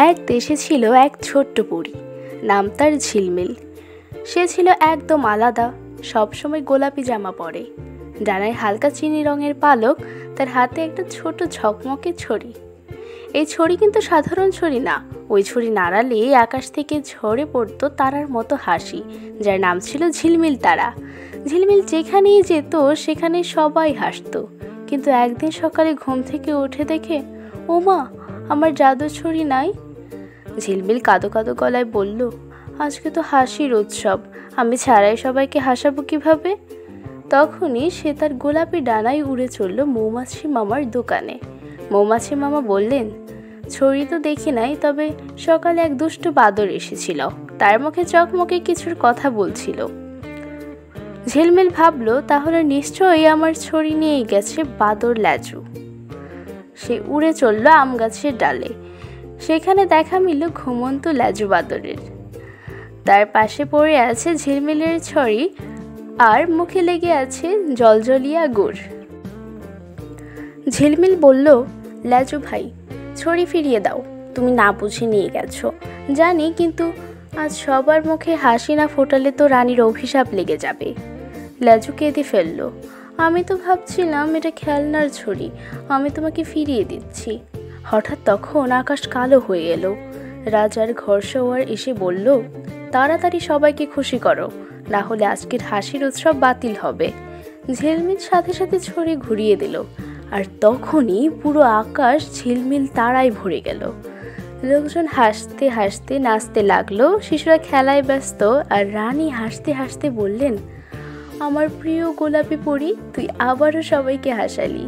এক দেশে ছিল এক ছোট্ট পরী, নাম তার ঝিলমিল। সে ছিল একদম আলাদা, সবসময় গোলাপি জামা পরে, ডানায় হালকা চিনি রঙের পালক, তার হাতে একটা ছোট ঝকমকে ছড়ি। এই ছড়ি কিন্তু সাধারণ ছড়ি না, ওই ছড়ি নাড়ালে আকাশ থেকে ঝরে পড়তো তারার মতো হাসি, যার নাম ছিল ঝিলমিল তারা। ঝিলমিল যেখানেই যেত সেখানে সবাই হাসতো। কিন্তু একদিন সকালে ঘুম থেকে উঠে দেখে, ও মা, আমার জাদু ছড়ি নাই। ঝিলমিল কাঁদো কাঁদো গলায় বলল, আজকে তো হাসির উৎসব, আমি ছাড়াই সবাইকে হাসাবো কিভাবে? তখনই সে তার গোলাপি ডানায় উড়ে চলল মৌমাছি মামার দোকানে। মৌমাছি মামা বললেন, ছড়ি তো দেখি নাই, তবে সকালে এক দুষ্টু বাদর এসেছিল, তার মুখে চকমকে কিছুর কথা বলছিল। ঝিলমিল ভাবল, তাহলে নিশ্চয়ই আমার ছড়ি নিয়ে গেছে বাদর ল্যাজু। সে উড়ে চলল আম গাছের ডালে। সেখানে দেখা মিলল ঘুমন্ত ল্যাজু বাদরের। তার পাশে পড়ে আছে ঝিলমিলের ছড়ি, আর মুখে লেগে আছে জলজলিয়া গুড়। ঝিলমিল বলল, ল্যাজু ভাই, ছড়ি ফিরিয়ে দাও, তুমি না বুঝে নিয়ে গেছো জানি, কিন্তু আজ সবার মুখে হাসি না ফোটালে তো রানীর অভিশাপ লেগে যাবে। ল্যাজু কেঁদে ফেলল, আমি তো ভাবছিলাম এটা খেলনার ছড়ি, আমি তোমাকে ফিরিয়ে দিচ্ছি। হঠাৎ তখন আকাশ কালো হয়ে এলো। রাজার ঘরসওয়ার এসে বলল, তাড়াতাড়ি সবাইকে খুশি করো, না হলে আজকের হাসির উৎসব বাতিল হবে। ঝিলমিল সাথে সাথে ছড়ি ঘুরিয়ে দিল, আর তখনই পুরো আকাশ ঝিলমিল তারায় ভরে গেল। লোকজন হাসতে হাসতে নাচতে লাগলো, শিশুরা খেলায় ব্যস্ত, আর রানী হাসতে হাসতে বললেন, আমার প্রিয় গোলাপি পরী, তুই আবারও সবাইকে হাসালি।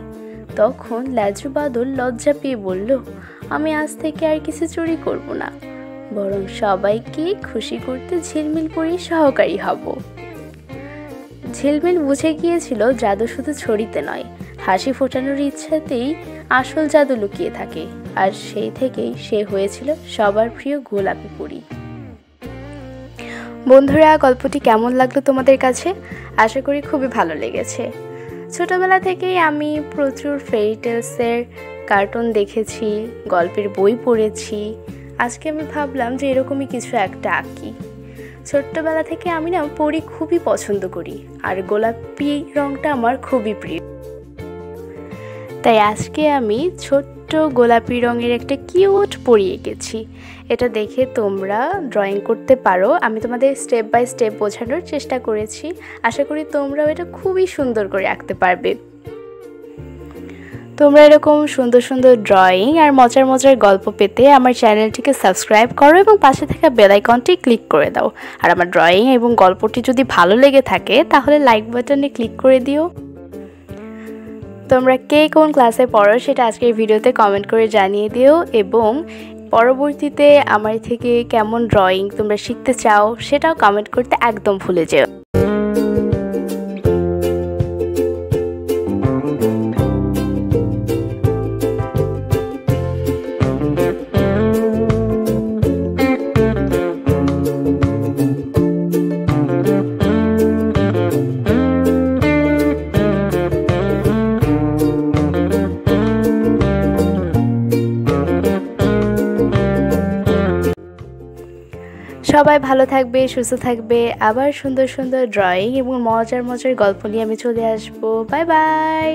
তখন ল্যাজু বাদল লজ্জা পেয়ে বলল, আমি আজ থেকে আর কিছু চুরি করব না, বরং সবাইকে খুশি করতে ঝিলমিল পরীর সহকারী হব। ঝিলমিল বুঝে গিয়েছিল জাদু শুধু ছড়িতে নয়, হাসি ফোটানোর ইচ্ছাতেই আসল জাদু লুকিয়ে থাকে, আর সেই থেকেই সে হয়েছিল সবার প্রিয় গোলাপি পরী। বন্ধুরা, গল্পটি কেমন লাগলো তোমাদের কাছে? আশা করি খুবই ভালো লেগেছে। ছোটবেলা থেকেই আমি প্রচুর ফেরি টেলসের কার্টুন দেখেছি, গল্পের বই পড়েছি। আজকে আমি ভাবলাম যে এরকমই কিছু একটা আঁকি। ছোট্টবেলা থেকে আমি না পরী খুবই পছন্দ করি, আর গোলাপি রঙটা আমার খুবই প্রিয়। তাই আজকে আমি ছোট্ট গোলাপি রঙের একটা কিউট পরী এঁকেছি। এটা দেখে তোমরা ড্রয়িং করতে পারো। আমি তোমাদের স্টেপ বাই স্টেপ বোঝানোর চেষ্টা করেছি, আশা করি তোমরাও এটা খুবই সুন্দর করে আঁকতে পারবে। তোমরা এরকম সুন্দর সুন্দর ড্রয়িং আর মজার মজার গল্প পেতে আমার চ্যানেলটিকে সাবস্ক্রাইব করো এবং পাশে থাকা বেল আইকনটি ক্লিক করে দাও। আর আমার ড্রয়িং এবং গল্পটি যদি ভালো লেগে থাকে তাহলে লাইক বাটনে ক্লিক করে দিও। তোমরা কে কোন ক্লাসে পড়ো সেটা আজকের ভিডিওতে কমেন্ট করে জানিয়ে দিও, এবং পরবর্তীতে আমার থেকে কেমন ড্রয়িং তোমরা শিখতে চাও সেটাও কমেন্ট করতে একদম ভুলে যেও। সবাই ভালো থাকবে, সুস্থ থাকবে। আবার সুন্দর সুন্দর ড্রয়িং এবং মজার মজার গল্প নিয়ে আমি চলে আসবো। Bye bye.